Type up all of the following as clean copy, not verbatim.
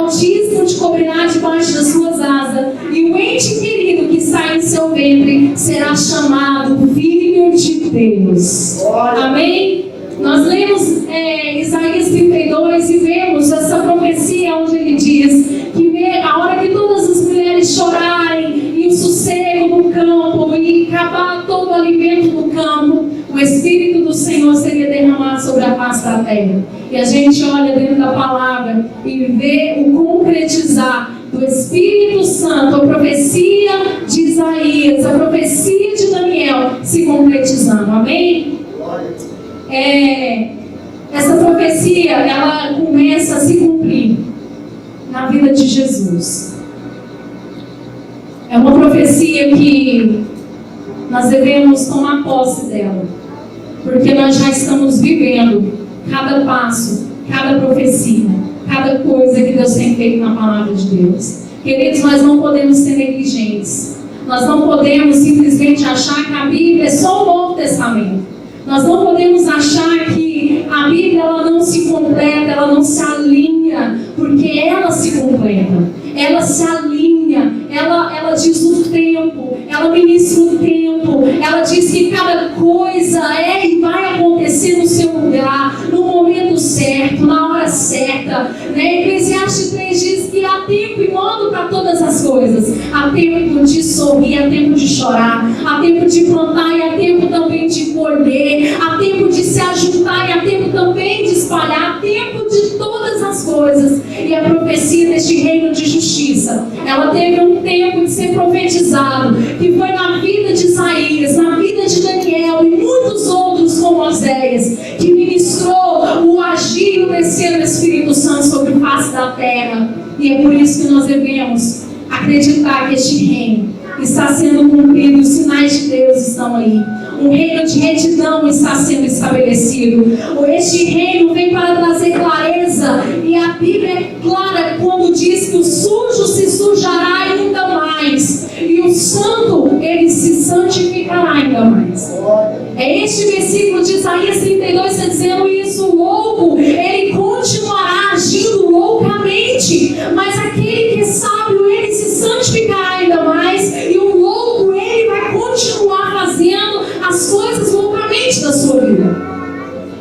Altíssimo te cobrirá debaixo das suas asas, e o ente querido que sai em seu ventre será chamado Filho de Deus. Amém? Nós lemos Isaías 32 e vemos essa profecia onde ele diz que a hora que todas as mulheres chorarem e o sossego no campo e acabar todo o alimento no campo, o Espírito do Senhor seria derramado sobre a face da terra. E a gente olha dentro da palavra e vê o concretizar do Espírito Santo, a profecia de Isaías, a profecia de Daniel se concretizando. Amém? Essa profecia, ela começa a se cumprir na vida de Jesus. É uma profecia que nós devemos tomar posse dela, porque nós já estamos vivendo cada passo, cada profecia, cada coisa que Deus tem feito na palavra de Deus. Queridos, nós não podemos ser negligentes. Nós não podemos simplesmente achar que a Bíblia é só o Novo Testamento. Nós não podemos achar que a Bíblia ela não se completa, ela não se alinha, porque ela se completa, ela se alinha, ela diz o tempo, ela ministra o tempo, ela diz que cada coisa e vai acontecer no seu lugar, no momento certo, na hora certa. Eclesiastes 3 diz que há tempo e modo para todas as coisas. Há tempo de sorrir, há tempo de chorar, há tempo de plantar e há tempo também de colher, há tempo de se ajuntar e há tempo também de espalhar, há tempo de todas as coisas. E a profecia deste reino de justiça, ela teve um tempo de ser profetizado, que foi na vida de Isaías, na vida de Daniel e muitos outros como Oséias, que ministrou o agir e o descer do Espírito Santo sobre a face da terra. E é por isso que nós devemos acreditar que este reino está sendo cumprido, os sinais de Deus estão aí. Um reino de retidão está sendo estabelecido. Este reino vem para trazer clareza, e a Bíblia é clara quando diz que o sujo se sujará ainda mais e o santo ele se santificará ainda mais. É este versículo de Isaías 32 está dizendo isso. O louco ele continuará agindo loucamente, mas aquele que é sábio ele se santificará ainda mais, e o louco ele vai continuar fazendo as coisas loucamente da sua vida.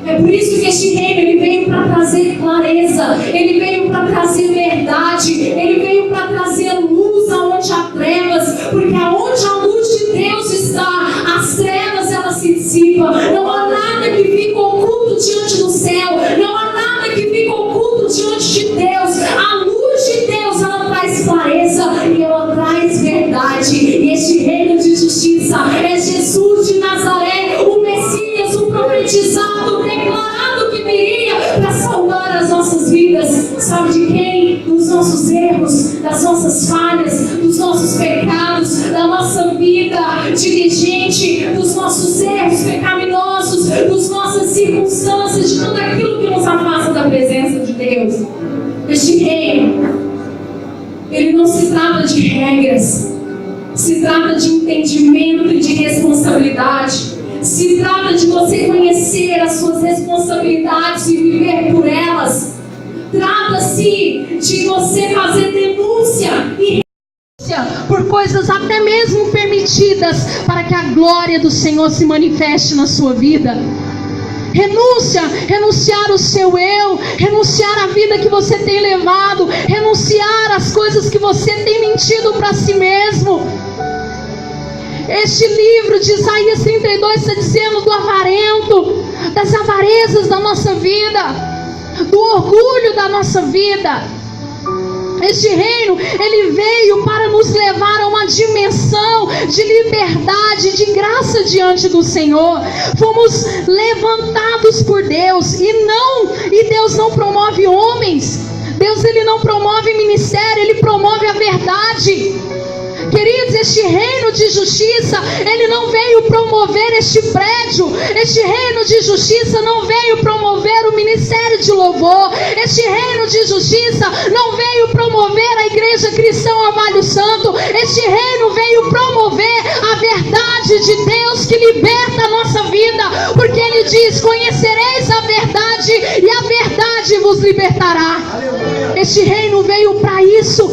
É por isso que este reino ele veio para trazer clareza, ele veio para trazer verdade, ele veio para trazer luz aonde há trevas, porque aonde a luz de Deus está, as trevas elas se dissipam. Não há nada que fique oculto diante do céu, não há nada que fique oculto diante de Deus. A luz de Deus ela traz clareza e ela traz verdade. E este reino de justiça é Jesus de Nazaré, o Messias, o profetizado, declarado que viria para salvar as nossas vidas. Sabe de quem? Dos nossos erros, das nossas falhas, dos nossos pecados, da nossa vida diligente, dos nossos erros pecaminosos, das nossas circunstâncias, de tudo aquilo que nos afasta da presença de Deus. Este reino, ele não se trata de regras, se trata de entendimento e de responsabilidade. Se trata de você conhecer as suas responsabilidades e viver por elas. Trata-se de você fazer denúncia e por coisas até mesmo permitidas, para que a glória do Senhor se manifeste na sua vida. Renunciar o seu eu, renunciar a vida que você tem levado, renunciar as coisas que você tem mentido para si mesmo. Este livro de Isaías 32 está dizendo do avarento, das avarezas da nossa vida, do orgulho da nossa vida. Este reino, ele veio para nos levar a uma dimensão de liberdade, de graça diante do Senhor. Fomos levantados por Deus, e Deus não promove homens. Deus ele não promove ministério, ele promove a verdade. Queridos, este reino de justiça, ele não veio promover este prédio. Este reino de justiça não veio promover o ministério de louvor. Este reino de justiça não veio promover a igreja cristã Orvalho Santo. Este reino veio promover a verdade de Deus que liberta a nossa vida, porque ele diz: conhecereis a verdade e a verdade vos libertará. Aleluia. Este reino veio para isso,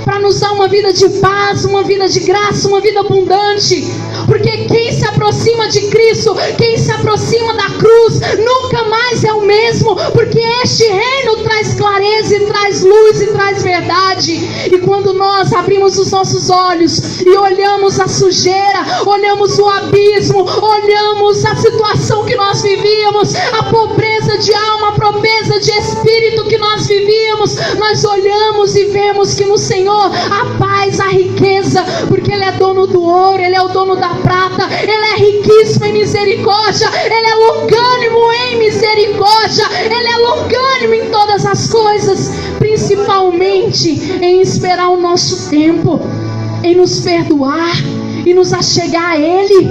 para nos dar uma vida de paz, uma vida de graça, uma vida abundante. Porque quem se aproxima de Cristo, quem se aproxima da cruz, nunca mais é o mesmo. Porque este reino traz clareza, e traz luz, e traz verdade. E quando nós abrimos os nossos olhos e olhamos a sujeira, olhamos o abismo, olhamos a situação que nós vivíamos, a pobreza de alma, a pobreza de espírito que nós vivíamos, nós olhamos e vemos que no Senhor a paz, a riqueza, porque Ele é dono do ouro, Ele é o dono da prata, Ele é riquíssimo em misericórdia, Ele é longânimo em misericórdia, Ele é longânimo em todas as coisas, principalmente em esperar o nosso tempo, em nos perdoar e nos achegar a Ele.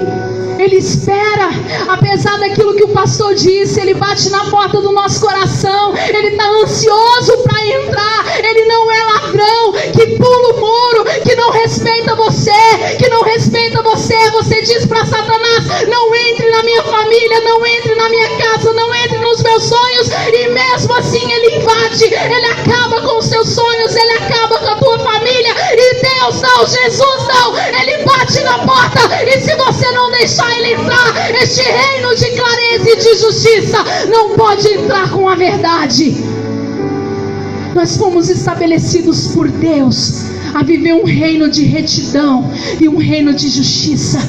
Ele espera, apesar daquilo que o pastor disse, Ele bate na porta do nosso coração, Ele está ansioso para entrar. Ele não é ladrão que pula o muro, que não respeita você, você diz para Satanás: não entre na minha família, não entre na minha casa, não entre nos meus sonhos, e mesmo assim Ele invade, Ele acaba com os seus sonhos, Ele acaba com a tua família. E Deus não, Jesus não, Ele bate na porta, e se você não deixar Ele entrar, este reino de clareza e de justiça não pode entrar com a verdade. Nós fomos estabelecidos por Deus a viver um reino de retidão e um reino de justiça.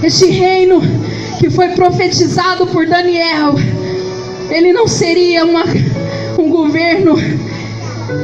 Este reino que foi profetizado por Daniel, ele não seria um governo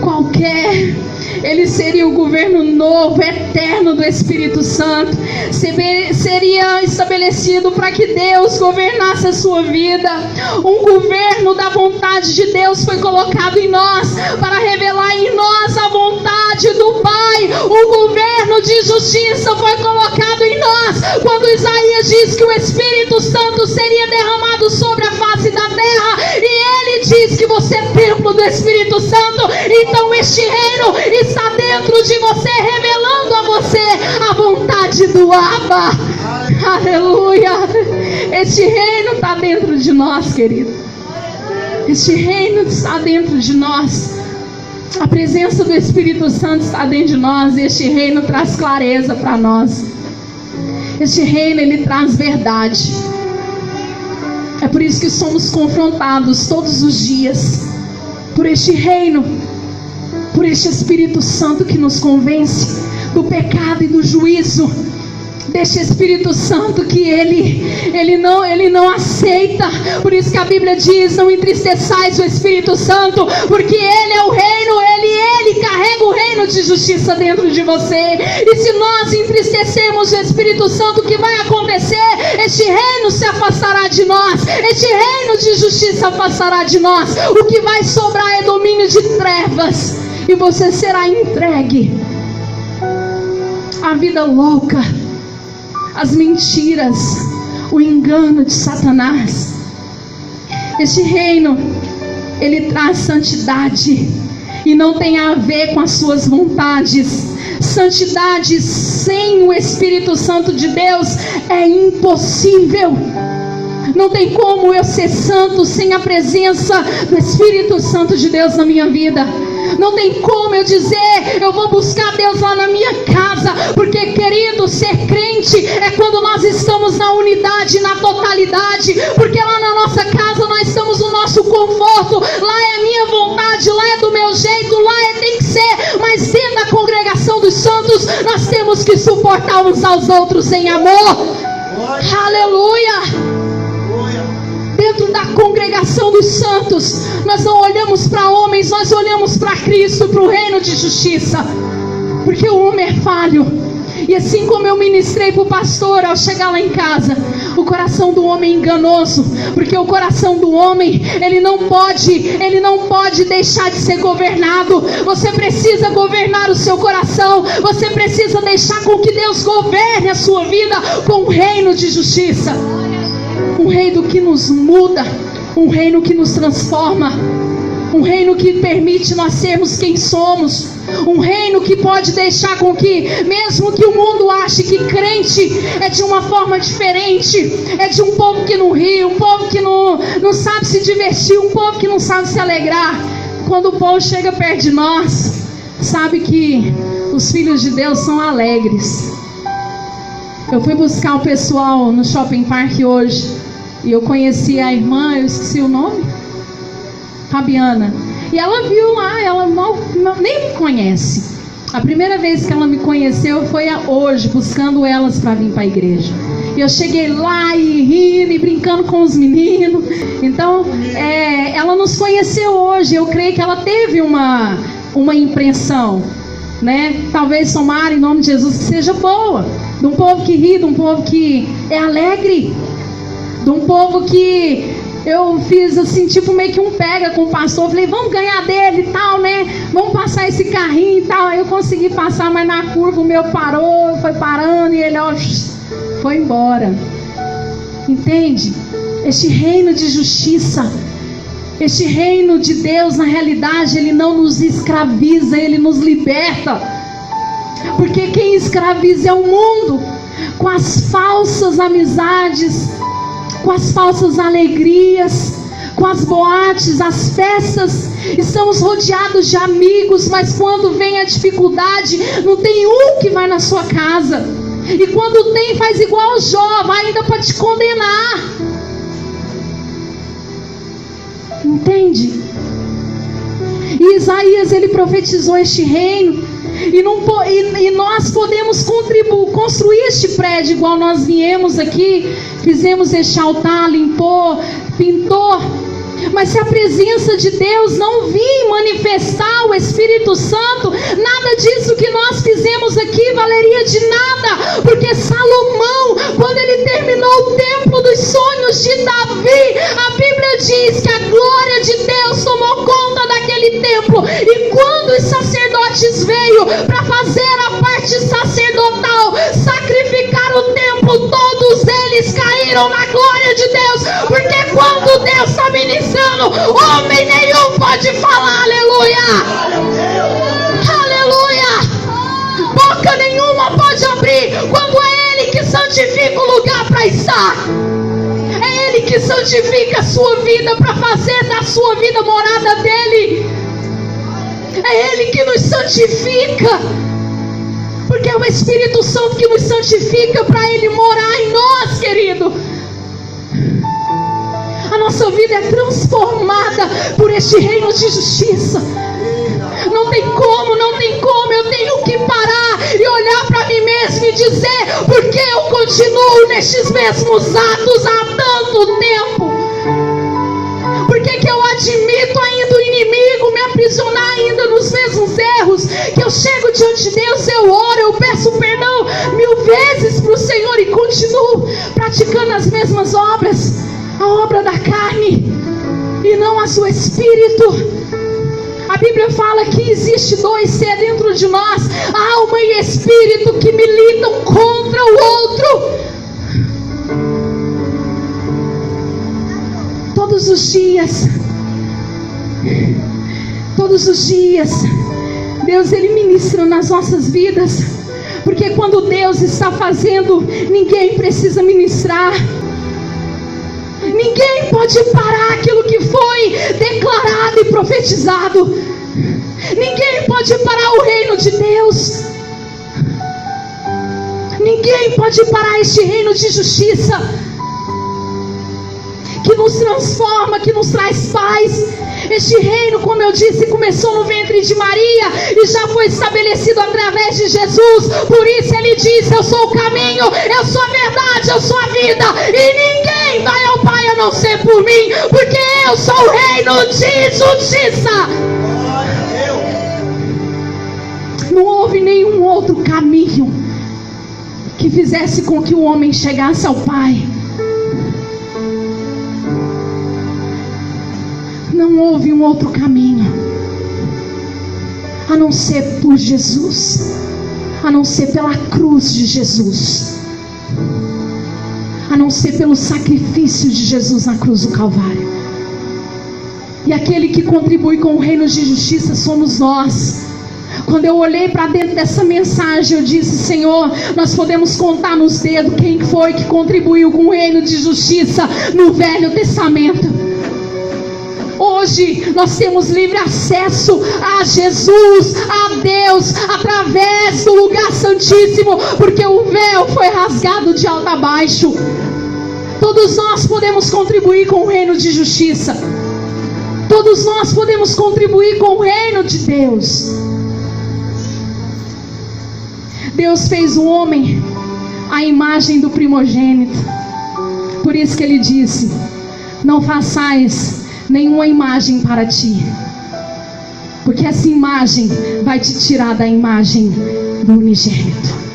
qualquer. Ele seria o governo novo, eterno do Espírito Santo. Seria estabelecido para que Deus governasse a sua vida. Um governo da vontade de Deus foi colocado em nós, para revelar em nós a vontade do Pai. Um governo de justiça foi colocado em nós, quando Isaías diz que o Espírito Santo seria derramado sobre a face da terra, e ele diz que você é templo do Espírito Santo. Então este reino está dentro de você, revelando a você a vontade do Abba. Aleluia. Este reino está dentro de nós, querido. Este reino está dentro de nós. A presença do Espírito Santo está dentro de nós. Este reino traz clareza para nós. Este reino, ele traz verdade. É por isso que somos confrontados todos os dias por este reino, por este Espírito Santo que nos convence do pecado e do juízo. Deste Espírito Santo que ele não aceita. Por isso que a Bíblia diz: não entristeçais o Espírito Santo, porque Ele é o reino, Ele carrega o reino de justiça dentro de você. E se nós entristecermos o Espírito Santo, o que vai acontecer? Este reino se afastará de nós, este reino de justiça afastará de nós. O que vai sobrar é domínio de trevas, e você será entregue à vida louca, as mentiras, o engano de Satanás. Este reino, ele traz santidade, e não tem a ver com as suas vontades. Santidade sem o Espírito Santo de Deus é impossível. Não tem como eu ser santo sem a presença do Espírito Santo de Deus na minha vida. Não tem como eu dizer: eu vou buscar Deus lá na minha casa. Porque, querido, ser crente é quando nós estamos na unidade, na totalidade. Porque lá na nossa casa nós estamos no nosso conforto. Lá é a minha vontade, lá é do meu jeito, lá tem que ser. Mas dentro da congregação dos santos, nós temos que suportar uns aos outros em amor. Aleluia. Dentro da congregação dos santos, nós não olhamos para homens, nós olhamos para Cristo, para o reino de justiça. Porque o homem é falho. E assim como eu ministrei para o pastor ao chegar lá em casa, o coração do homem é enganoso. Porque o coração do homem, ele não pode deixar de ser governado. Você precisa governar o seu coração. Você precisa deixar com que Deus governe a sua vida com um reino de justiça. Um reino que nos muda, um reino que nos transforma, um reino que permite nós sermos quem somos, um reino que pode deixar com que, mesmo que o mundo ache que crente é de uma forma diferente, é de um povo que não ri, um povo que não sabe se divertir, um povo que não sabe se alegrar, Quando o povo chega perto de nós, sabe que os filhos de Deus são alegres. Eu fui buscar o pessoal no Shopping Park hoje e eu conheci a irmã, eu esqueci o nome, Fabiana. E ela viu lá, ela nem me conhece. A primeira vez que ela me conheceu foi hoje, buscando elas para vir para a igreja. E eu cheguei lá e rindo e brincando com os meninos. Então, ela nos conheceu hoje. Eu creio que ela teve uma impressão, né? Talvez tomara em nome de Jesus que seja boa. De um povo que ri, de um povo que é alegre. De um povo que eu fiz assim, tipo meio que um pega com o pastor. Falei, vamos ganhar dele e tal, né? Vamos passar esse carrinho e tal. Aí eu consegui passar, mas na curva o meu parou, foi parando e ele, ó, foi embora. Entende? Este reino de justiça, este reino de Deus, na realidade, ele não nos escraviza, ele nos liberta. Porque quem escraviza é o mundo, com as falsas amizades, com as falsas alegrias, com as boates, as festas. Estamos rodeados de amigos, mas quando vem a dificuldade, não tem um que vai na sua casa. E quando tem, faz igual Jó, vai ainda para te condenar. Entende? E Isaías, ele profetizou este reino. E nós podemos construir este prédio igual nós viemos aqui, fizemos este altar, limpou, pintou. Mas se a presença de Deus não vir manifestar o Espírito Santo, nada disso que nós fizemos aqui valeria de nada. Porque Salomão, quando ele terminou o templo dos sonhos de Davi, a Bíblia diz que a glória de Deus tomou conta daquele templo. E quando os sacerdotes veio para fazer a parte sacerdotal, sacrificar o templo, todos eles caíram na glória de Deus. Porque quando Deus está ministrando, homem nenhum pode falar, aleluia, aleluia, boca nenhuma pode abrir, quando é Ele que santifica o lugar para estar, é Ele que santifica a sua vida para fazer da sua vida morada dEle, é Ele que nos santifica, porque é o Espírito Santo que nos santifica para Ele morar em nós, querido. A nossa vida é transformada por este reino de justiça. Não tem como, eu tenho que parar e olhar para mim mesmo e dizer, porque eu continuo nestes mesmos atos há tanto tempo? Por que eu admito ainda o inimigo me aprisionar ainda nos mesmos erros? Que eu chego diante de Deus, eu oro, eu peço perdão 1000 vezes para o Senhor e continuo praticando as mesmas obras, a obra da carne e não a do Espírito. A Bíblia fala que existe 2 seres dentro de nós, alma e espírito, que militam contra o outro. Todos os dias, Deus, Ele ministra nas nossas vidas, porque quando Deus está fazendo, ninguém precisa ministrar. Ninguém pode parar aquilo que foi declarado e profetizado. Ninguém pode parar o reino de Deus. Ninguém pode parar este reino de justiça, que nos transforma, que nos traz paz. Este reino, como eu disse, começou no ventre de Maria e já foi estabelecido através de Jesus. Por isso Ele disse: eu sou o caminho, eu sou a verdade, eu sou a vida, e ninguém vai ao Pai a não ser por mim, porque eu sou o reino de justiça. Não houve nenhum outro caminho que fizesse com que o homem chegasse ao Pai. Não houve um outro caminho a não ser por Jesus, a não ser pela cruz de Jesus, a não ser pelo sacrifício de Jesus na cruz do Calvário. E aquele que contribui com o reino de justiça somos nós. Quando eu olhei para dentro dessa mensagem, eu disse: Senhor, nós podemos contar nos dedos quem foi que contribuiu com o reino de justiça no Velho Testamento. Hoje nós temos livre acesso a Jesus, a Deus, através do lugar santíssimo, porque o véu foi rasgado de alto a baixo. Todos nós podemos contribuir com o reino de justiça. Todos nós podemos contribuir com o reino de Deus. Deus fez o homem à imagem do primogênito. Por isso que ele disse: não façais nenhuma imagem para ti, porque essa imagem vai te tirar da imagem do unigênito.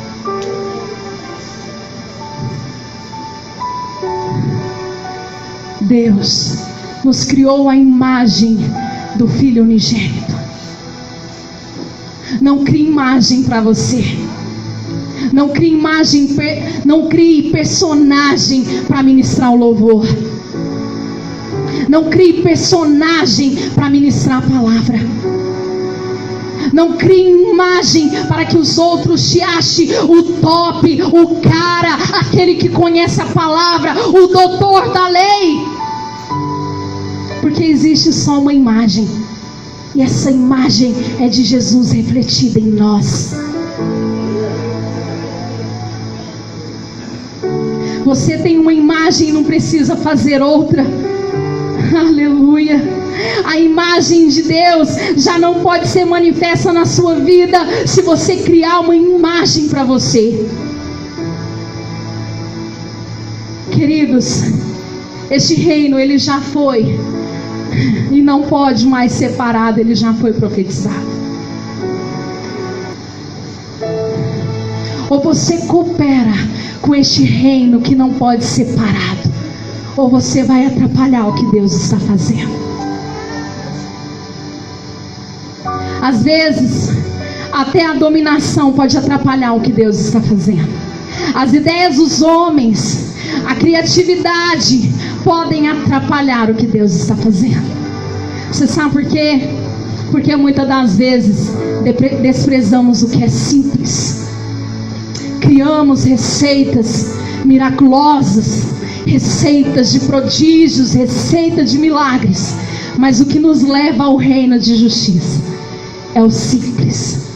Deus nos criou a imagem do Filho unigênito. Não crie imagem para você. Não crie imagem, não crie personagem para ministrar o louvor. Não crie personagem para ministrar a palavra. Não crie imagem para que os outros te achem o top, o cara, aquele que conhece a palavra, o doutor da lei. Porque existe só uma imagem, e essa imagem é de Jesus refletida em nós. Você tem uma imagem e não precisa fazer outra. Aleluia. A imagem de Deus já não pode ser manifesta na sua vida se você criar uma imagem para você. Queridos, este reino ele já foi e não pode mais ser parado, ele já foi profetizado. Ou você coopera com este reino que não pode ser parado, ou você vai atrapalhar o que Deus está fazendo. Às vezes, até a dominação pode atrapalhar o que Deus está fazendo. As ideias dos homens, a criatividade podem atrapalhar o que Deus está fazendo. Você sabe por quê? Porque muitas das vezes desprezamos o que é simples. Criamos receitas miraculosas, receitas de prodígios, receitas de milagres, mas o que nos leva ao reino de justiça é o simples,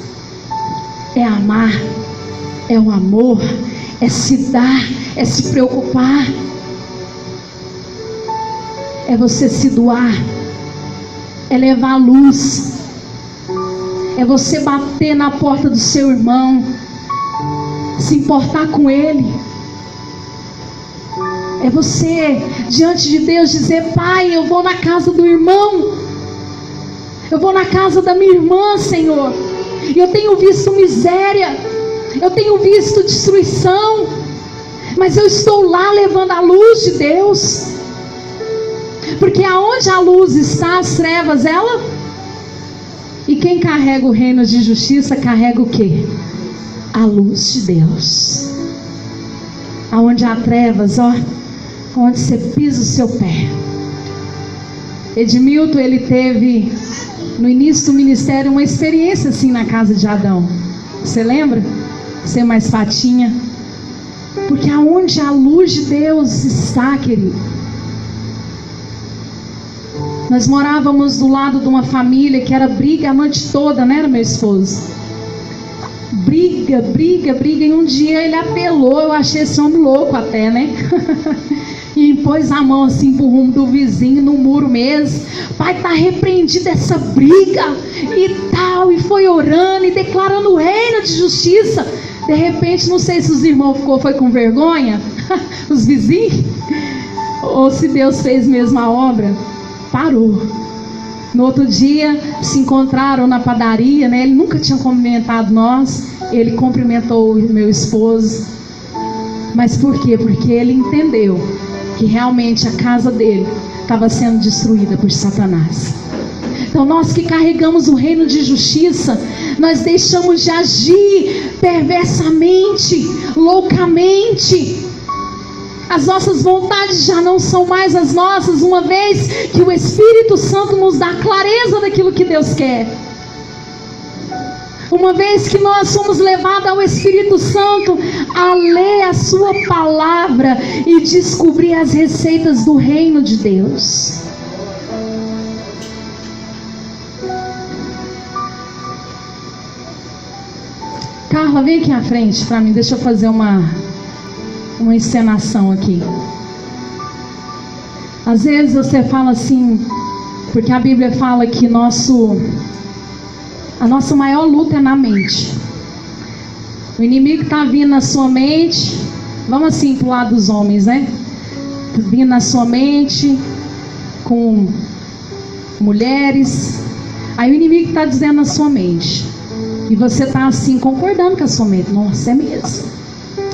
é amar, é o amor, é se dar, é se preocupar, é você se doar, é levar a luz, é você bater na porta do seu irmão, se importar com ele, é você diante de Deus dizer: Pai, eu vou na casa do irmão, eu vou na casa da minha irmã, Senhor, e eu tenho visto miséria, eu tenho visto destruição, mas eu estou lá levando a luz de Deus, porque aonde a luz está, as trevas, ela, e quem carrega o reino de justiça, carrega o quê? A luz de Deus. Aonde há trevas, ó, onde você pisa o seu pé. Edmilton, ele teve no início do ministério uma experiência assim na casa de Adão. Você lembra? Você mais fatinha. Porque aonde a luz de Deus está, querido. Nós morávamos do lado de uma família que era briga a noite toda, né, meu esposo? Briga, e um dia ele apelou, eu achei esse homem louco até, né? E pôs a mão assim pro rumo do vizinho, no muro mesmo. Pai, tá repreendida essa briga e tal, e foi orando e declarando o reino de justiça. De repente, não sei se os irmãos foi com vergonha, os vizinhos, ou se Deus fez mesmo a obra. Parou. No outro dia se encontraram na padaria, né? Ele nunca tinha cumprimentado nós, ele cumprimentou o meu esposo. Mas por quê? Porque ele entendeu que realmente a casa dele estava sendo destruída por Satanás. Então nós que carregamos o reino de justiça, nós deixamos de agir perversamente, loucamente. As nossas vontades já não são mais as nossas, uma vez que o Espírito Santo nos dá clareza daquilo que Deus quer. Uma vez que nós somos levados ao Espírito Santo a ler a sua palavra e descobrir as receitas do reino de Deus. Carla, vem aqui à frente para mim. Deixa eu fazer uma encenação aqui. Às vezes você fala assim, porque a Bíblia fala que a nossa maior luta é na mente. O inimigo está vindo na sua mente. Vamos assim pro lado dos homens, né? Vindo na sua mente com mulheres. Aí o inimigo está dizendo na sua mente, e você está assim concordando com a sua mente. Nossa, é mesmo.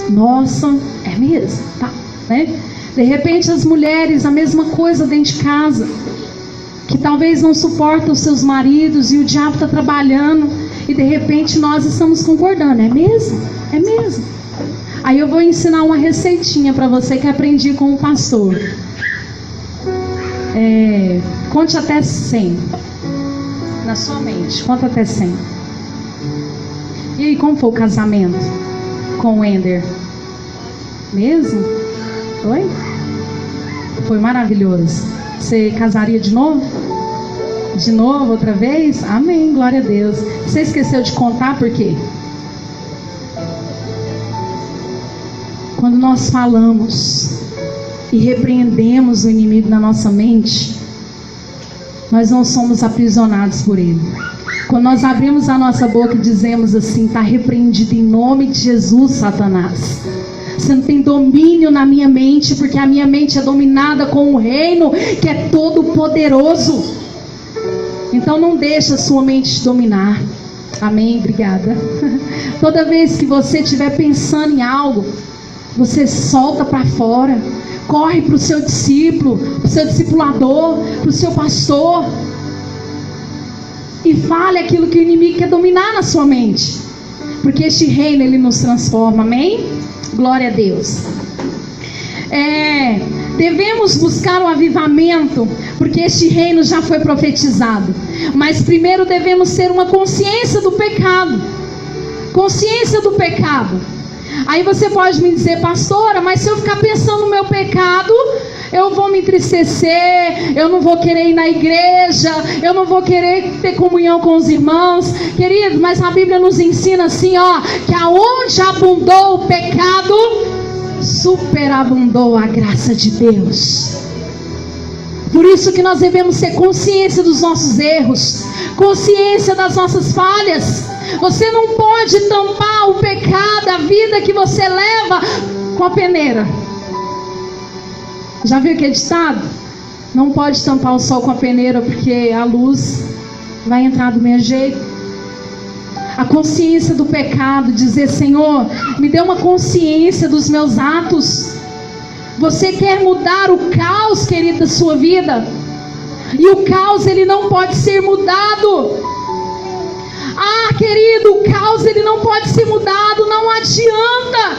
Nossa, é mesmo, tá, né? De repente as mulheres, a mesma coisa dentro de casa, que talvez não suportam os seus maridos, e o diabo está trabalhando, e de repente nós estamos concordando. É mesmo? É mesmo. Aí eu vou ensinar uma receitinha para você que aprendi com o pastor. Conte até 100 na sua mente. Conta até 100. E aí, como foi o casamento com o Ender? Mesmo? Foi? Foi maravilhoso. Você casaria de novo? De novo, outra vez? Amém, glória a Deus. Você esqueceu de contar por quê? Quando nós falamos e repreendemos o inimigo na nossa mente, nós não somos aprisionados por ele. Quando nós abrimos a nossa boca e dizemos assim: está repreendido em nome de Jesus, Satanás. Você não tem domínio na minha mente, porque a minha mente é dominada com o reino que é todo poderoso. Então não deixa a sua mente te dominar. Amém? Obrigada. Toda vez que você estiver pensando em algo, você solta para fora. Corre para o seu discípulo, para o seu discipulador, para o seu pastor, e fale aquilo que o inimigo quer dominar na sua mente, porque este reino, ele nos transforma. Amém? Glória a Deus. Devemos buscar o avivamento, porque este reino já foi profetizado. Mas primeiro devemos ter uma consciência do pecado. Consciência do pecado. Aí você pode me dizer: pastora, mas se eu ficar pensando no meu pecado, eu vou me entristecer, eu não vou querer ir na igreja, eu não vou querer ter comunhão com os irmãos. Queridos, mas a Bíblia nos ensina assim, que aonde abundou o pecado, superabundou a graça de Deus. Por isso que nós devemos ter consciência dos nossos erros, consciência das nossas falhas. Você não pode tampar o pecado, a vida que você leva, com a peneira. Já viu aquele ditado? Não pode tampar o sol com a peneira, porque a luz vai entrar do mesmo jeito. A consciência do pecado, dizer: Senhor, me dê uma consciência dos meus atos. Você quer mudar o caos, querido, da sua vida? E o caos, ele não pode ser mudado. Querido, o caos, ele não pode ser mudado. Não adianta.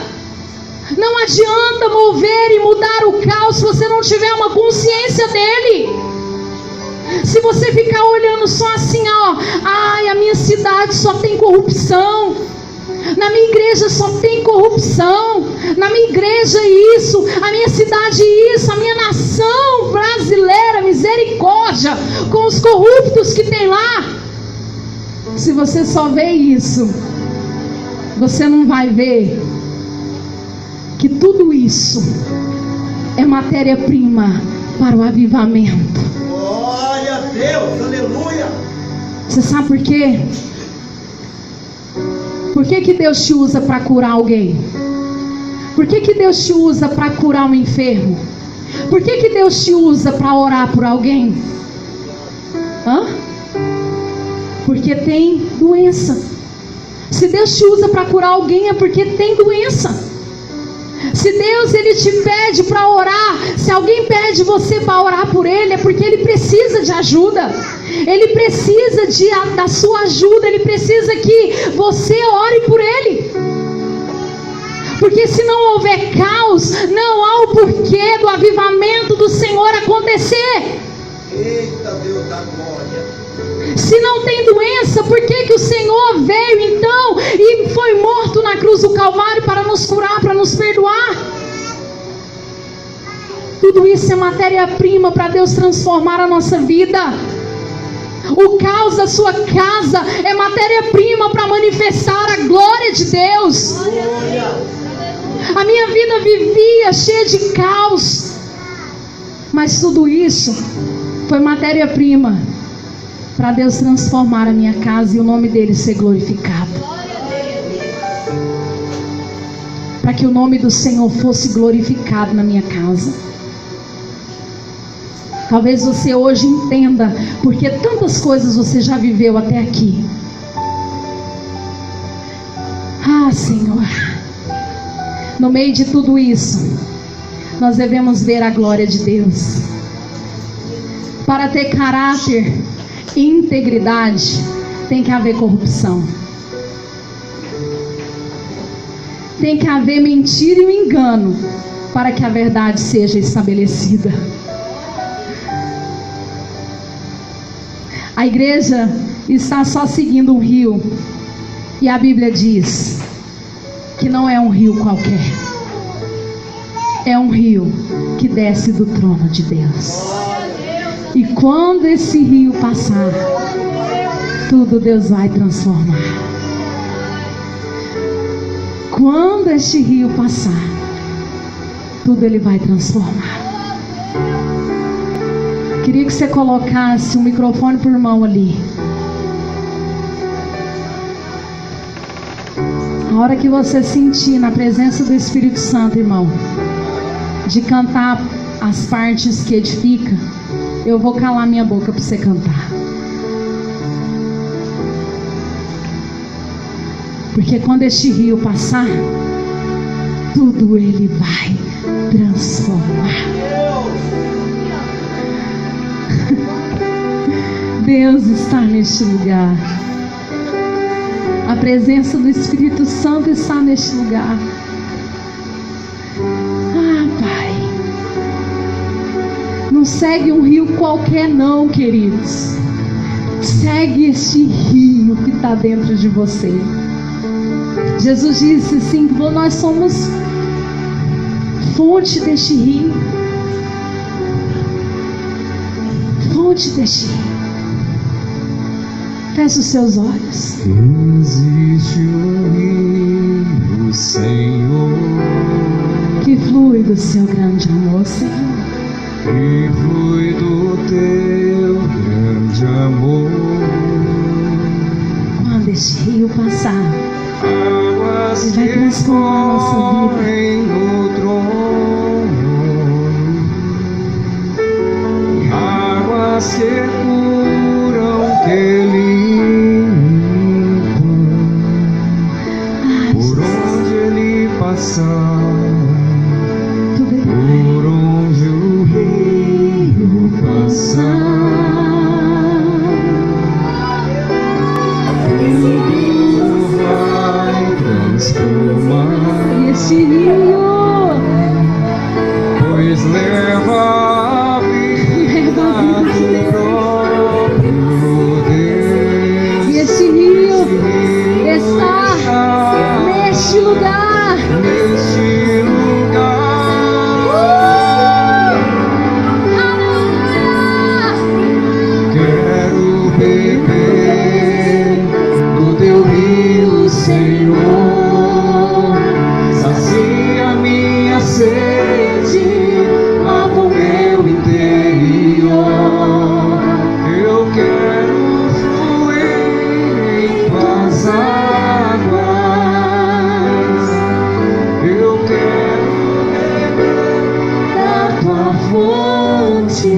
Não adianta mover e mudar o caos se você não tiver uma consciência dele. Se você ficar olhando só assim, a minha cidade só tem corrupção, na minha igreja só tem corrupção, na minha igreja isso, a minha cidade isso, a minha nação brasileira, misericórdia com os corruptos que tem lá. Se você só vê isso, você não vai ver que tudo isso é matéria-prima para o avivamento. Glória a Deus, aleluia. Você sabe por quê? Por que Deus te usa para curar alguém? Por que Deus te usa para curar um enfermo? Por que Deus te usa para orar por alguém? Porque tem doença. Se Deus te usa para curar alguém, é porque tem doença. Se Deus, ele te pede para orar, se alguém pede você para orar por ele, é porque ele precisa de ajuda. Ele precisa da sua ajuda. Ele precisa que você ore por ele. Porque se não houver caos, não há o porquê do avivamento do Senhor acontecer. Eita Deus da glória. Se não tem doença, por que o Senhor veio então e foi morto na cruz do Calvário para nos curar, para nos perdoar? Tudo isso é matéria-prima para Deus transformar a nossa vida. O caos da sua casa é matéria-prima para manifestar a glória de Deus. A minha vida vivia cheia de caos, mas tudo isso foi matéria-prima para Deus transformar a minha casa e o nome dele ser glorificado. Para que o nome do Senhor fosse glorificado na minha casa. Talvez você hoje entenda porque tantas coisas você já viveu até aqui. Ah, Senhor, no meio de tudo isso, nós devemos ver a glória de Deus. Para ter caráter e integridade, tem que haver corrupção. Tem que haver mentira e um engano para que a verdade seja estabelecida. A igreja está só seguindo um rio, e a Bíblia diz que não é um rio qualquer, é um rio que desce do trono de Deus. E quando esse rio passar, tudo Deus vai transformar. Quando este rio passar, tudo Ele vai transformar. Queria que você colocasse um microfone por mão ali. A hora que você sentir na presença do Espírito Santo, irmão, de cantar as partes que edificam, eu vou calar minha boca para você cantar. Porque quando este rio passar, tudo Ele vai transformar. Deus está neste lugar. A presença do Espírito Santo está neste lugar. Ah, Pai, não segue um rio qualquer não, queridos. Segue este rio que está dentro de você. Jesus disse assim, que nós somos fonte deste rio. Fonte deste rio. Feche os seus olhos. Existe um rio, Senhor, que flui do seu grande amor, Senhor. que flui do teu grande amor. Quando este rio passar, Águas Ele vai que transformar a nossa vida. correm no trono, águas que curam, que limpam, por onde Ele passar, tudo Ele por onde o rio passar. E este rio Pois leva a vida do próprio Deus. E este rio está neste lugar. Neste lugar. Aleluia! Quero beber do teu rio, Senhor. Sacia minha sede, lava o meu interior. Eu quero fluir em tuas águas. Eu quero beber da tua fonte,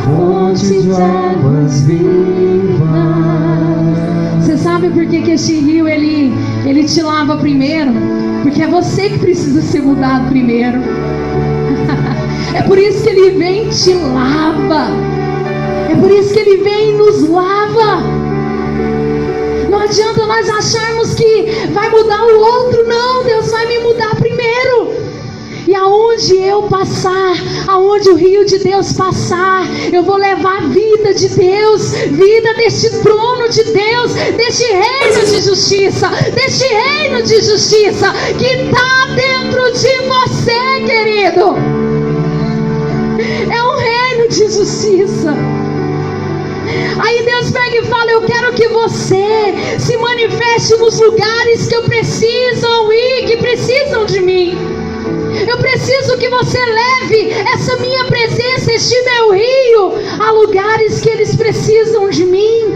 fonte de águas vivas. Você sabe por que este rio ele te lava primeiro? Porque é você que precisa ser mudado primeiro. É por isso que Ele vem e te lava. É por isso que Ele vem e nos lava. Não adianta nós acharmos que vai mudar o outro. Não, Deus vai me mudar primeiro. E aonde eu passar, aonde o rio de Deus passar, eu vou levar a vida de Deus, vida deste trono de Deus, deste reino de justiça, deste reino de justiça que está dentro de você, querido. É um reino de justiça. A você se manifeste nos lugares que eu precisam ir, que precisam de mim. Eu preciso que você leve essa minha presença, este meu rio, a lugares que eles precisam de mim.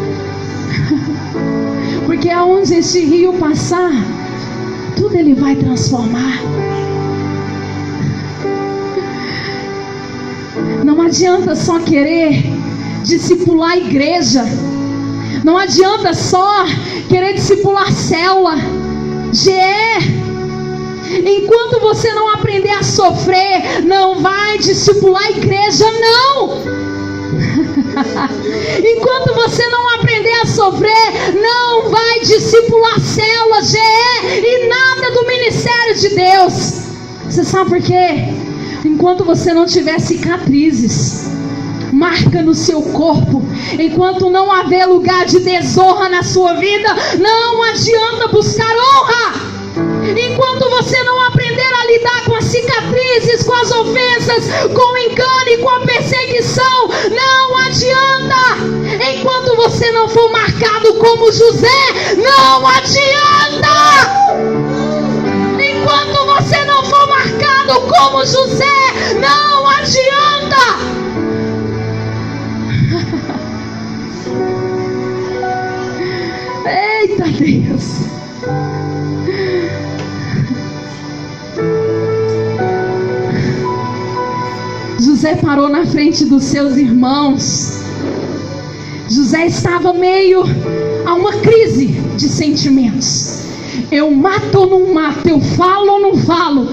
Porque aonde este rio passar, tudo ele vai transformar. Não adianta só querer discipular a igreja. Não adianta só querer discipular célula, GE. Enquanto você não aprender a sofrer, não vai discipular a igreja, não. Enquanto você não aprender a sofrer, não vai discipular célula, GE e nada do ministério de Deus. Você sabe por quê? Enquanto você não tiver cicatrizes, marca no seu corpo, enquanto não haver lugar de desonra na sua vida, não adianta buscar honra. Enquanto você não aprender a lidar com as cicatrizes, com as ofensas, com o engano e com a perseguição, não adianta. Enquanto você não for marcado como José, não adianta. Enquanto você não for marcado como José, não adianta. Eita Deus. José parou na frente dos seus irmãos. José estava meio a uma crise de sentimentos. Eu mato ou não mato? Eu falo ou não falo?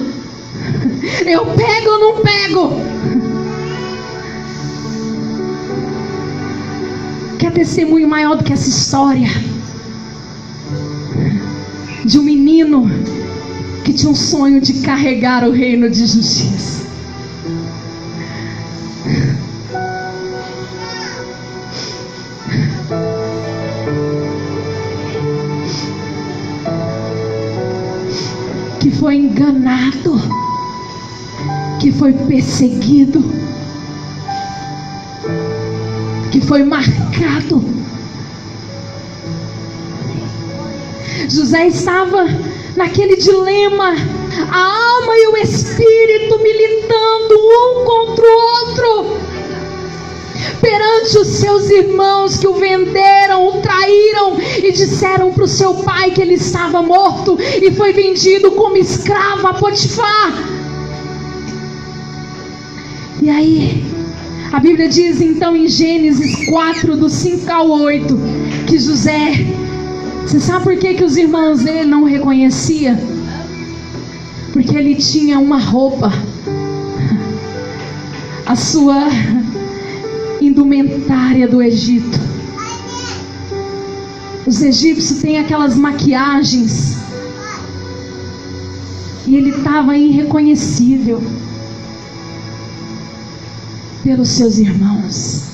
Eu pego ou não pego? Quer testemunho maior do que essa história? De um menino que tinha um sonho de carregar o reino de justiça. Que foi enganado, que foi perseguido, que foi marcado. José estava naquele dilema, a alma e o espírito militando um contra o outro, perante os seus irmãos que o venderam, o traíram e disseram para o seu pai que ele estava morto e foi vendido como escravo a Potifar. E aí, a Bíblia diz então em Gênesis 4, do 5 ao 8, que José, você sabe por que os irmãos dele não o reconheciam? Porque ele tinha uma roupa, a sua indumentária do Egito. Os egípcios têm aquelas maquiagens e ele estava irreconhecível pelos seus irmãos.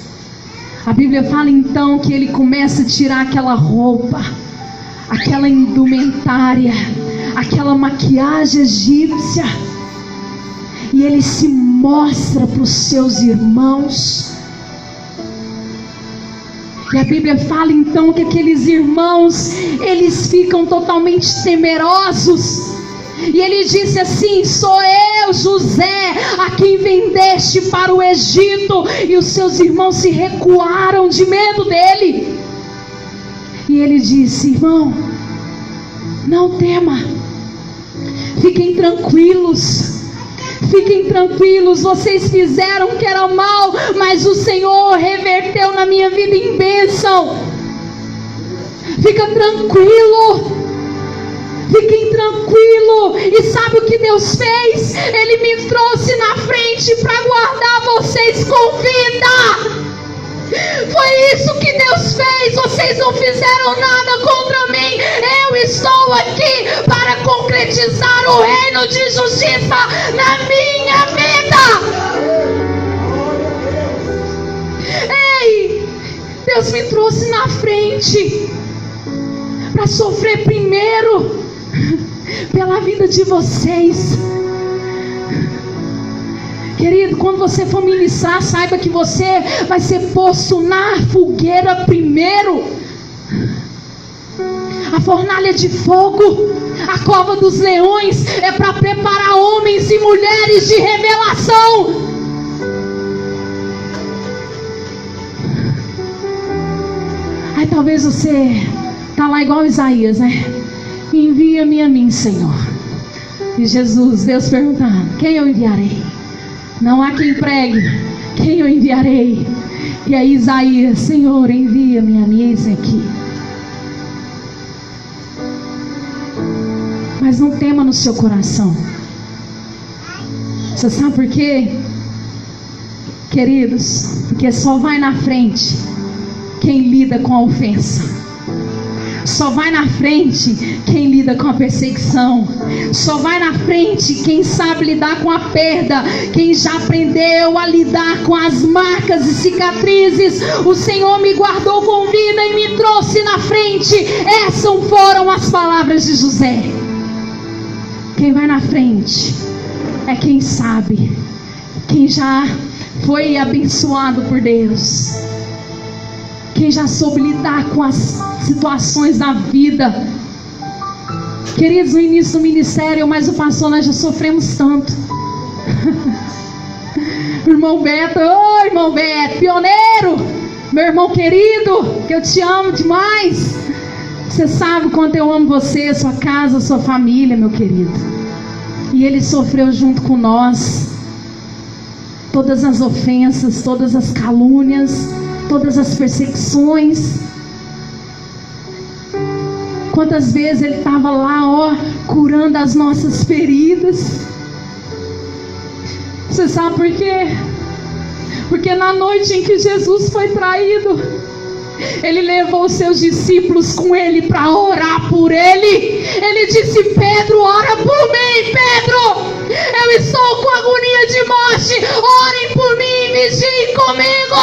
A Bíblia fala então que ele começa a tirar aquela roupa, aquela indumentária, aquela maquiagem egípcia, e ele se mostra para os seus irmãos. E a Bíblia fala então que aqueles irmãos, eles ficam totalmente temerosos. E ele disse assim: sou eu, José, a quem vendeste para o Egito. E os seus irmãos se recuaram de medo dele. E ele disse: irmão, não tema, fiquem tranquilos. Fiquem tranquilos, vocês fizeram o que era mal, mas o Senhor reverteu na minha vida em bênção. Fica tranquilo, fiquem tranquilo. E sabe o que Deus fez? Ele me trouxe na frente para guardar vocês com vida. Foi isso que Deus fez. Vocês não fizeram nada contra mim. Eu estou aqui para concretizar o reino de justiça na minha vida. Ei, Deus me trouxe na frente para sofrer primeiro pela vida de vocês. Querido, quando você for ministrar, saiba que você vai ser posto na fogueira primeiro. A fornalha de fogo, a cova dos leões é para preparar homens e mulheres de revelação. Aí talvez você tá lá igual Isaías, né? Envia-me a mim, Senhor. E Jesus, Deus perguntando: quem eu enviarei? Não há quem pregue, quem eu enviarei? E aí Isaías: Senhor, envia-me a mim, eis aqui. Mas não tema no seu coração. Você sabe por quê? Queridos, porque só vai na frente quem lida com a ofensa. Só vai na frente quem lida com a perseguição. Só vai na frente quem sabe lidar com a perda, quem já aprendeu a lidar com as marcas e cicatrizes. O Senhor me guardou com vida e me trouxe na frente. Essas foram as palavras de José. Quem vai na frente é quem sabe, quem já foi abençoado por Deus, quem já soube lidar com as situações da vida. Queridos, no início do ministério, mas o pastor, nós já sofremos tanto. Irmão Beto, ô irmão Beto, pioneiro, meu irmão querido, que eu te amo demais. Você sabe o quanto eu amo você, sua casa, sua família, meu querido. E ele sofreu junto com nós todas as ofensas, todas as calúnias, todas as perseguições. Quantas vezes ele estava lá, ó, curando as nossas feridas. Você sabe por quê? Porque na noite em que Jesus foi traído, ele levou os seus discípulos com ele para orar por ele. Ele disse: Pedro, ora por mim. Pedro, eu estou com agonia de morte, orem por mim, vigiem comigo.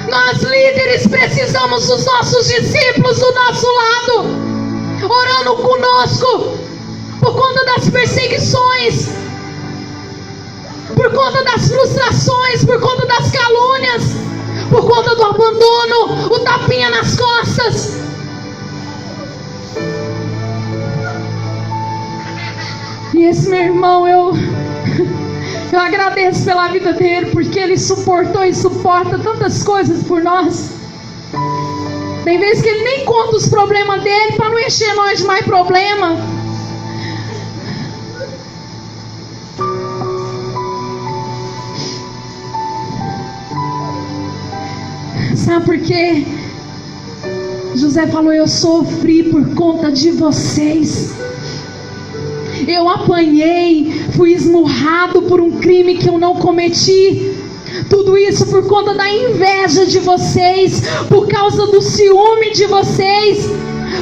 Nós líderes precisamos dos nossos discípulos do nosso lado, orando conosco, por conta das perseguições, por conta das frustrações, por conta das calúnias, por conta do abandono, o tapinha nas costas. E esse meu irmão, eu agradeço pela vida dele, porque ele suportou e suporta tantas coisas por nós. Tem vezes que ele nem conta os problemas dele para não encher nós de mais problema. Sabe por quê? José falou: eu sofri por conta de vocês. Eu apanhei, fui esmurrado por um crime que eu não cometi. Tudo isso por conta da inveja de vocês, por causa do ciúme de vocês.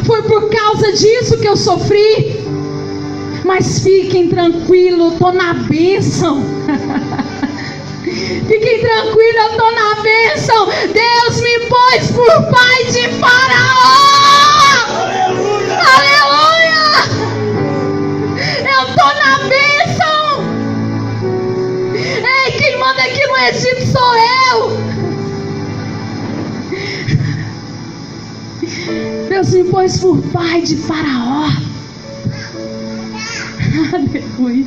Foi por causa disso que eu sofri. Mas fiquem tranquilos, eu estou na bênção. Fiquem tranquilos, eu estou na bênção. Deus me pôs por pai de Faraó. Aleluia! Aleluia! Eu estou na bênção. Ei, quem manda aqui no Egito sou eu. Deus me pôs por pai de Faraó. Aleluia.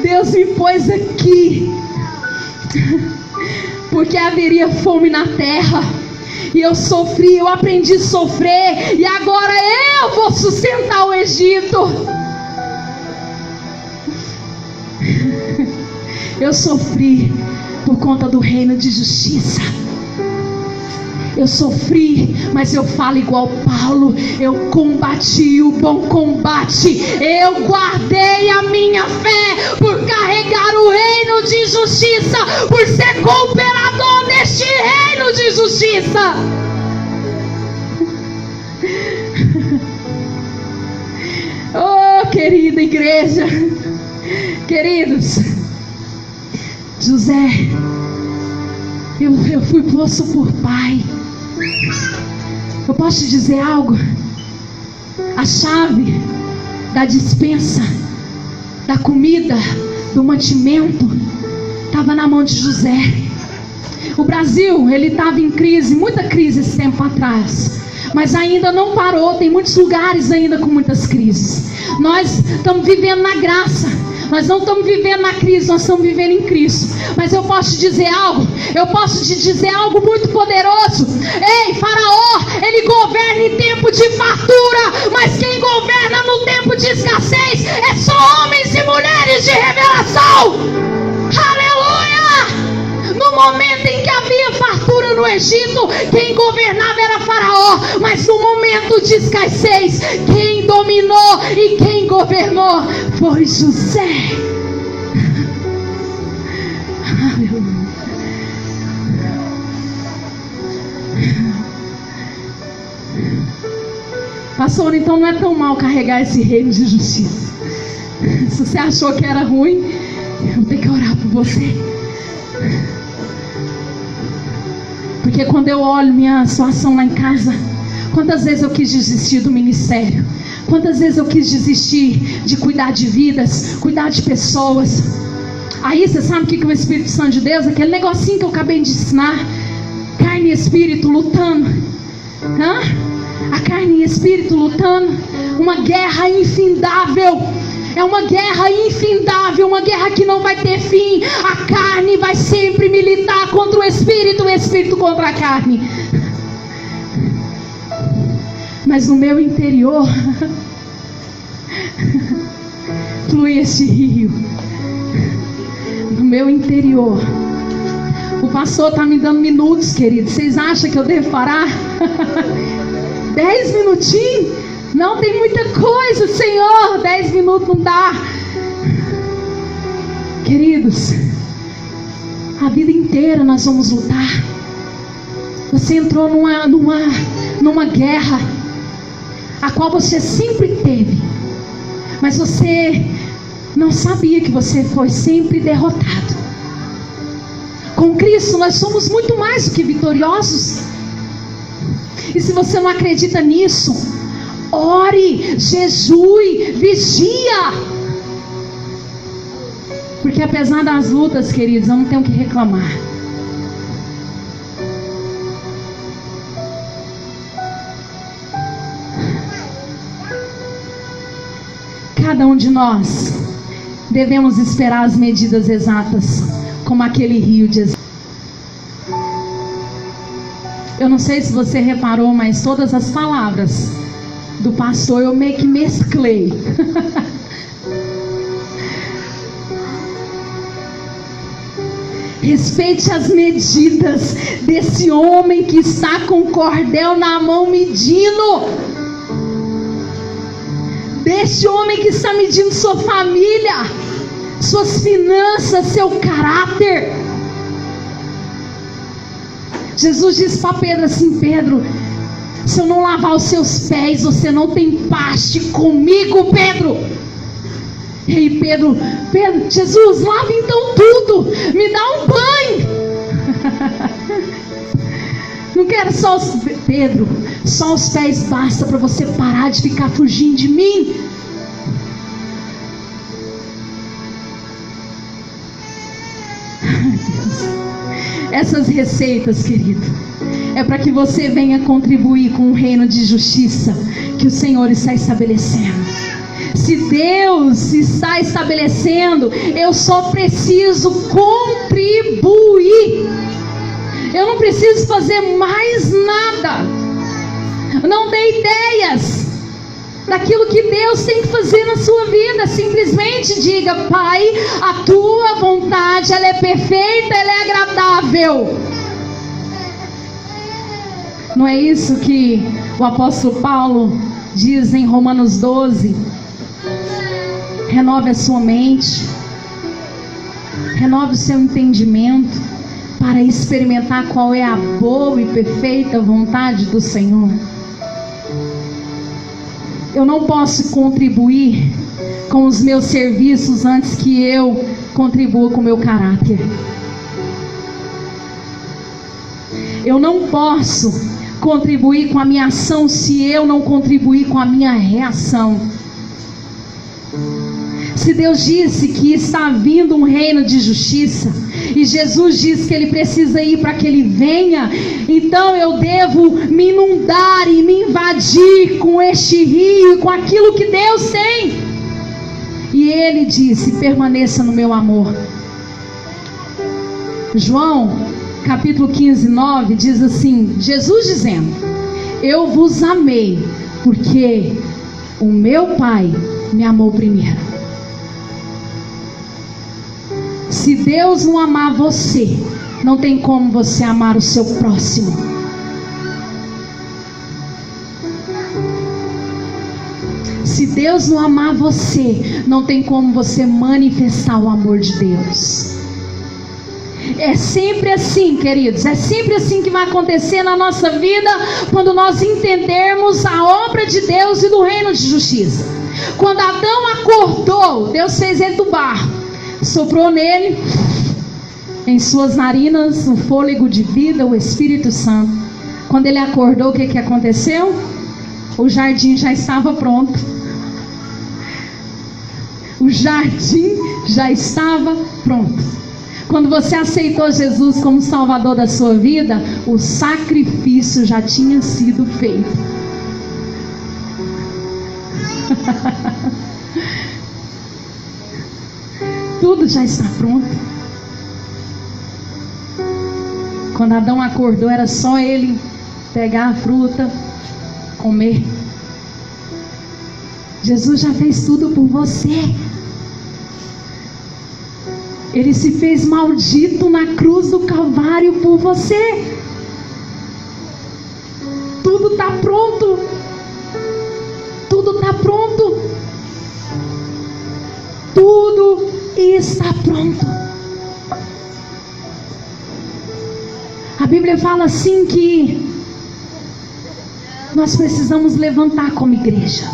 Deus me pôs aqui porque haveria fome na terra. E eu sofri, eu aprendi a sofrer. E agora eu vou sustentar o Egito. Eu sofri por conta do reino de justiça. Eu sofri, mas eu falo igual Paulo: eu combati o bom combate, eu guardei a minha fé por carregar o reino de justiça, por ser cooperador deste reino de justiça. Oh, querida igreja, queridos, José, eu fui posto por pai. Eu posso te dizer algo? A chave da despensa, da comida, do mantimento, estava na mão de José. O Brasil, ele estava em crise, muita crise esse tempo atrás, mas ainda não parou. Tem muitos lugares ainda com muitas crises. Nós estamos vivendo na graça, nós não estamos vivendo na crise, nós estamos vivendo em Cristo. Mas eu posso te dizer algo, muito poderoso. Ei, Faraó, ele governa em tempo de fartura, mas quem governa no tempo de escassez é só homens e mulheres de revelação. Aleluia! No momento em que havia fartura no Egito, quem governava era Faraó, mas no momento de escassez, quem dominou e quem governou foi José. Aleluia. Pastor, então não é tão mal carregar esse reino de justiça. Se você achou que era ruim, eu vou ter que orar por você. Porque quando eu olho minha situação lá em casa, quantas vezes eu quis desistir do ministério, quantas vezes eu quis desistir de cuidar de vidas, cuidar de pessoas. Aí você sabe o que é o Espírito Santo de Deus? Aquele negocinho que eu acabei de ensinar, carne e espírito lutando. A carne e espírito lutando, uma guerra infindável. É uma guerra infindável, uma guerra que não vai ter fim. A carne vai sempre militar contra o espírito contra a carne. Mas no meu interior flui esse rio. No meu interior. O pastor está me dando minutos, querido. Vocês acham que eu devo parar? 10 minutinhos? Não, tem muita coisa, Senhor. 10 minutos não dá. Queridos, a vida inteira nós vamos lutar. Você entrou numa guerra, a qual você sempre teve, mas você não sabia que você foi sempre derrotado. Com Cristo nós somos muito mais do que vitoriosos. E se você não acredita nisso, ore, jejue, vigia. Porque apesar das lutas, queridos, eu não tenho que reclamar. Cada um de nós devemos esperar as medidas exatas, como aquele rio de Ezequiel. Eu não sei se você reparou, mas todas as palavras do pastor eu meio que mesclei. Respeite as medidas desse homem que está com o cordel na mão medindo. Deste homem que está medindo sua família, suas finanças, seu caráter. Jesus disse para Pedro assim: Pedro, se eu não lavar os seus pés, você não tem parte comigo, Pedro. E aí Pedro, Jesus, lava então tudo, me dá um banho. Não quero só os... Pedro, só os pés basta para você parar de ficar fugindo de mim. Ai, Deus. Essas receitas, querido, é para que você venha contribuir com o reino de justiça que o Senhor está estabelecendo. Se Deus está estabelecendo, eu só preciso contribuir. Eu não preciso fazer mais nada. Não dê ideias daquilo que Deus tem que fazer na sua vida. Simplesmente diga: Pai, a tua vontade, ela é perfeita, ela é agradável. Não é isso que o apóstolo Paulo diz em Romanos 12? Renove a sua mente, renove o seu entendimento, para experimentar qual é a boa e perfeita vontade do Senhor. Eu não posso contribuir com os meus serviços antes que eu contribua com o meu caráter. Eu não posso contribuir com a minha ação se eu não contribuir com a minha reação. Se Deus disse que está vindo um reino de justiça, e Jesus disse que Ele precisa ir para que Ele venha, então eu devo me inundar e me invadir com este rio, com aquilo que Deus tem. E Ele disse: permaneça no meu amor. João capítulo 15, 9 diz assim, Jesus dizendo: eu vos amei porque o meu Pai me amou primeiro. Se Deus não amar você, não tem como você amar o seu próximo. Se Deus não amar você, não tem como você manifestar o amor de Deus. É sempre assim, queridos, é sempre assim que vai acontecer na nossa vida, quando nós entendermos a obra de Deus e do reino de justiça. Quando Adão acordou, Deus fez ele do barro, soprou nele, em suas narinas, o fôlego de vida, o Espírito Santo. Quando ele acordou, o que aconteceu? O jardim já estava pronto. O jardim já estava pronto. Quando você aceitou Jesus como Salvador da sua vida, o sacrifício já tinha sido feito. Tudo já está pronto. Quando Adão acordou, era só ele pegar a fruta, comer. Jesus já fez tudo por você. Ele se fez maldito na cruz do Calvário por você. Tudo está pronto. Tudo está pronto. Tudo está pronto. A Bíblia fala assim que nós precisamos levantar como igreja.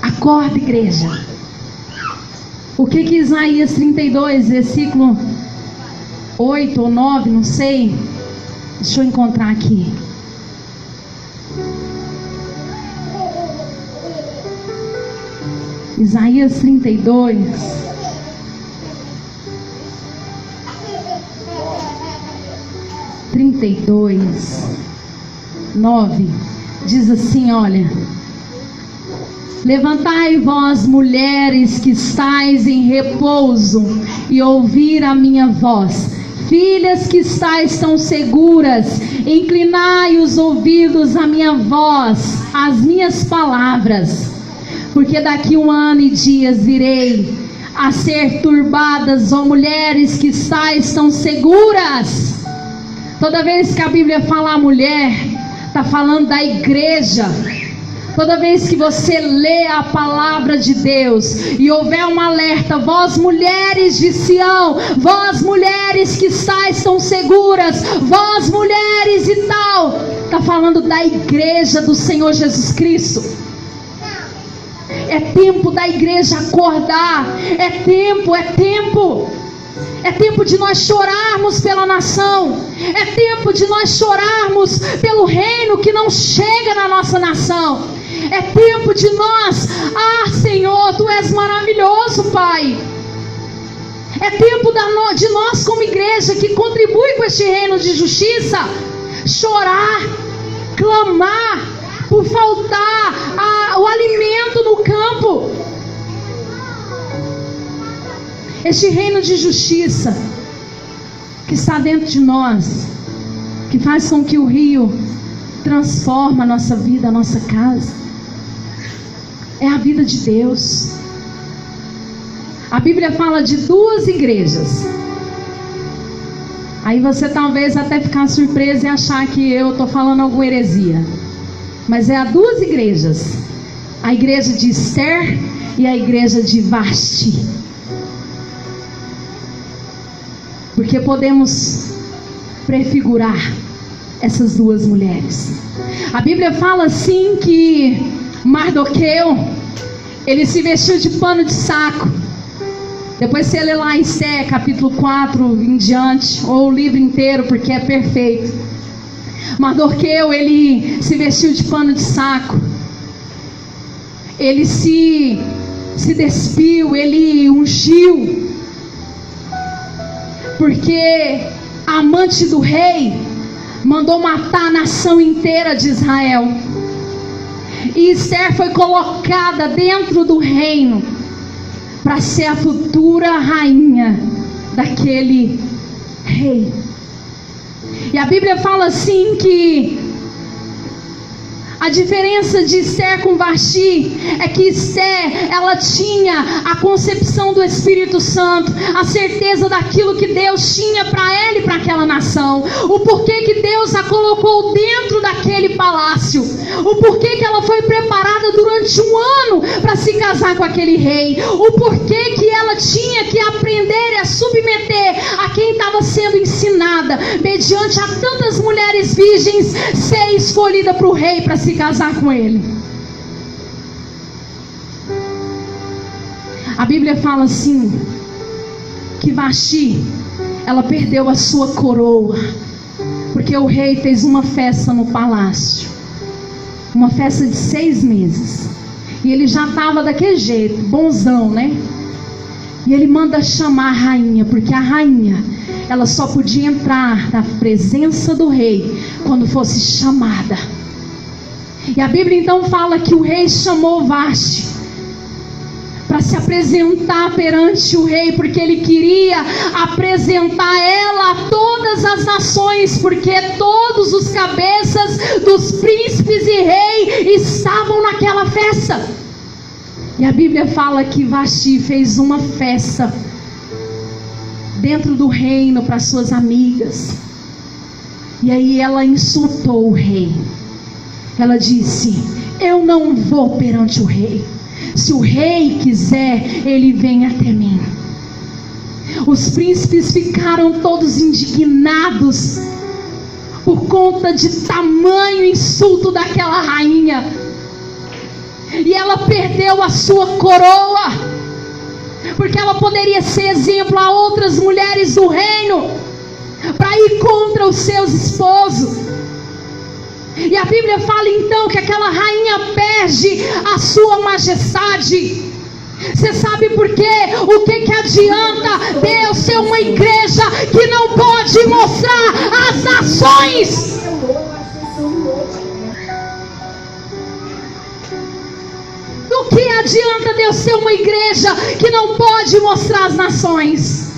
Acorda, igreja. O que Isaías 32, versículo 8 ou 9, não sei. Deixa eu encontrar aqui. Isaías 32. Nove, diz assim, olha: levantai vós, mulheres que estáis em repouso, e ouvir a minha voz. Filhas que estáis tão seguras, inclinai os ouvidos à minha voz, às minhas palavras. Porque daqui 1 ano e dias virei a ser turbadas, ó mulheres que estáis tão seguras. Toda vez que a Bíblia fala mulher, está falando da igreja. Toda vez que você lê a palavra de Deus e houver um alerta: vós mulheres de Sião, vós mulheres que estáis tão seguras, vós mulheres e tal, está falando da igreja do Senhor Jesus Cristo. É tempo da igreja acordar. É tempo. É tempo de nós chorarmos pela nação. É tempo de nós chorarmos pelo reino que não chega na nossa nação. É tempo de nós: Senhor, Tu és maravilhoso, Pai. É tempo de nós como igreja que contribui com este reino de justiça, chorar, clamar por faltar o alimento no campo. Este reino de justiça que está dentro de nós, que faz com que o rio transforme a nossa vida, a nossa casa, é a vida de Deus. A Bíblia fala de 2 igrejas. Aí você talvez até ficar surpreso e achar que eu estou falando alguma heresia. Mas é a 2 igrejas: a igreja de Esther e a igreja de Vasti. Porque podemos prefigurar essas 2 mulheres. A Bíblia fala assim que Mardoqueu, ele se vestiu de pano de saco. Depois você lê lá em Esther, capítulo 4 em diante, ou o livro inteiro, porque é perfeito. Mardoqueu, ele se vestiu de pano de saco. Ele se se despiu, ele ungiu, porque a amante do rei mandou matar a nação inteira de Israel. E Esther foi colocada dentro do reino para ser a futura rainha daquele rei. E a Bíblia fala assim que a diferença de Esther com Vasti é que Esther, ela tinha a concepção do Espírito Santo, a certeza daquilo que Deus tinha para ela e para aquela nação, o porquê que Deus a colocou dentro daquele palácio, o porquê que ela foi preparada durante um ano para se casar com aquele rei, o porquê que ela tinha que aprender e a submeter a quem estava sendo ensinada, mediante a tantas mulheres virgens, ser escolhida para o rei para se casar com ele. A Bíblia fala assim, que Vasti, ela perdeu a sua coroa, porque o rei fez uma festa no palácio, uma festa de 6 meses, e ele já estava daquele jeito, bonzão, né? E ele manda chamar a rainha, porque a rainha, ela só podia entrar na presença do rei quando fosse chamada. E a Bíblia então fala que o rei chamou Vasti para se apresentar perante o rei, porque ele queria apresentar ela a todas as nações, porque todos os cabeças dos príncipes e reis estavam naquela festa. E a Bíblia fala que Vasti fez uma festa dentro do reino para suas amigas, e aí ela insultou o rei. Ela disse: eu não vou perante o rei. Se o rei quiser, ele vem até mim. Os príncipes ficaram todos indignados por conta de tamanho insulto daquela rainha. E ela perdeu a sua coroa, porque ela poderia ser exemplo a outras mulheres do reino, para ir contra os seus esposos. E a Bíblia fala então que aquela rainha perde a sua majestade. Você sabe por quê? O que adianta Deus ser uma igreja que não pode mostrar as nações? O que adianta Deus ser uma igreja que não pode mostrar as nações?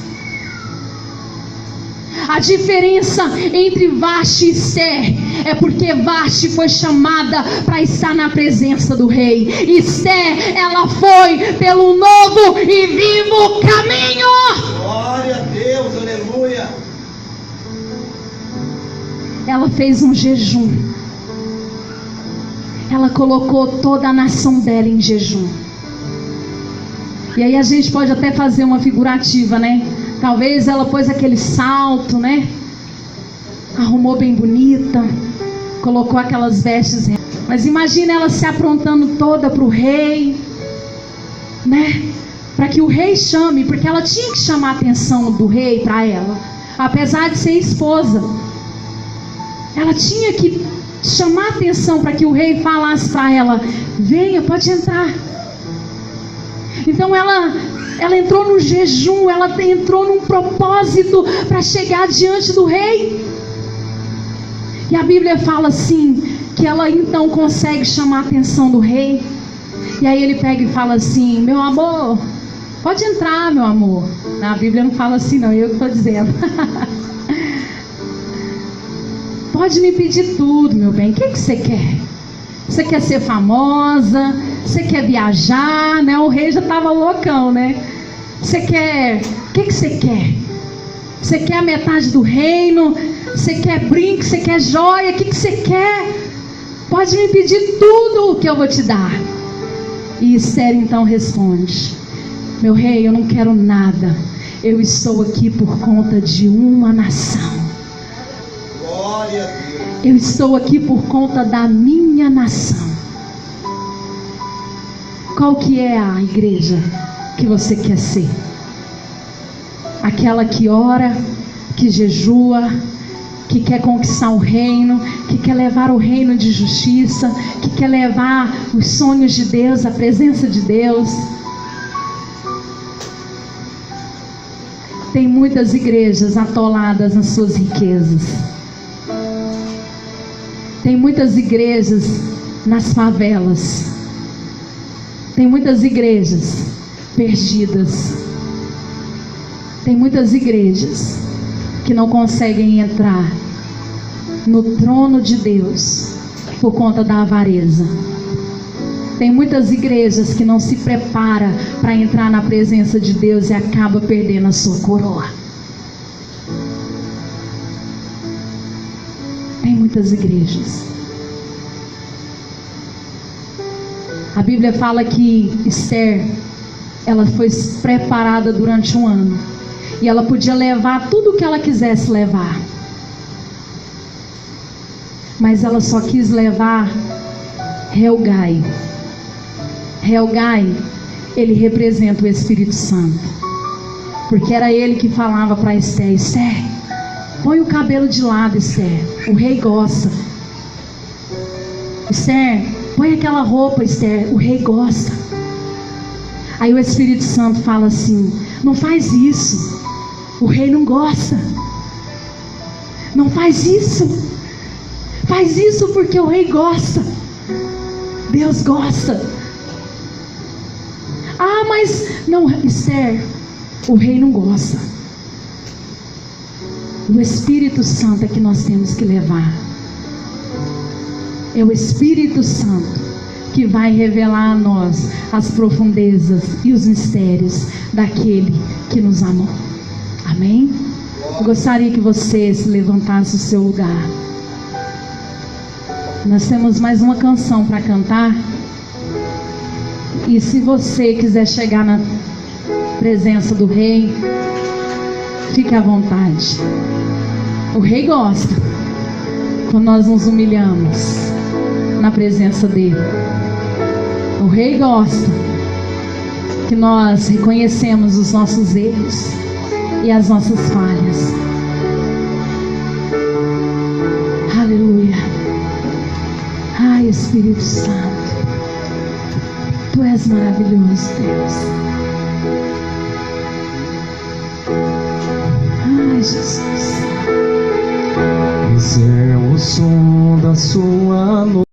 A diferença entre Vasti e Esther é porque Vasti foi chamada para estar na presença do rei. Esther, ela foi pelo novo e vivo caminho. Glória a Deus, aleluia. Ela fez um jejum. Ela colocou toda a nação dela em jejum. E aí a gente pode até fazer uma figurativa, né? Talvez ela pôs aquele salto, né? Arrumou bem bonita, colocou aquelas vestes. Mas imagina ela se aprontando toda para o rei, né? Para que o rei chame, porque ela tinha que chamar a atenção do rei para ela, apesar de ser esposa. Ela tinha que chamar a atenção para que o rei falasse para ela: venha, pode entrar. Então ela entrou no jejum, ela entrou num propósito para chegar diante do rei. E a Bíblia fala assim, que ela então consegue chamar a atenção do rei. E aí ele pega e fala assim: meu amor, pode entrar, meu amor. A Bíblia não fala assim não, eu que estou dizendo. Pode me pedir tudo, meu bem. O que você quer? Você quer ser famosa? Você quer viajar, né? O rei já estava loucão, né? Você quer... O que você quer? Você quer a metade do reino? Você quer brinco? Você quer joia? O que você quer? Pode me pedir tudo que eu vou te dar. E Esther então responde: meu rei, eu não quero nada. Eu estou aqui por conta de uma nação. Glória a Deus. Eu estou aqui por conta da minha nação. Qual que é a igreja que você quer ser? Aquela que ora, que jejua, que quer conquistar o reino, que quer levar o reino de justiça, que quer levar os sonhos de Deus, a presença de Deus? Tem muitas igrejas atoladas nas suas riquezas. Tem muitas igrejas nas favelas. Tem muitas igrejas perdidas. Tem muitas igrejas que não conseguem entrar no trono de Deus por conta da avareza. Tem muitas igrejas que não se preparam para entrar na presença de Deus e acaba perdendo a sua coroa. Tem muitas igrejas. A Bíblia fala que Esther, ela foi preparada durante 1 ano. E ela podia levar tudo o que ela quisesse levar. Mas ela só quis levar Helgai. Helgai, ele representa o Espírito Santo. Porque era ele que falava para Esther: Esther, põe o cabelo de lado, Esther. O rei gosta. Esther, põe aquela roupa, Esther. O rei gosta. Aí o Espírito Santo fala assim: não faz isso. O rei não gosta. Não faz isso. Faz isso porque o rei gosta. Deus gosta. Ah, mas não, Esther, o rei não gosta. O Espírito Santo é que nós temos que levar. É o Espírito Santo que vai revelar a nós as profundezas e os mistérios daquele que nos amou. Amém? Eu gostaria que você se levantasse do seu lugar. Nós temos mais uma canção para cantar. E se você quiser chegar na presença do rei, fique à vontade. O rei gosta quando nós nos humilhamos na presença dele. O rei gosta que nós reconhecemos os nossos erros e as nossas falhas. Aleluia. Ai, Espírito Santo, Tu és maravilhoso, Deus. Ai, Jesus. Esse é o som da sua noite.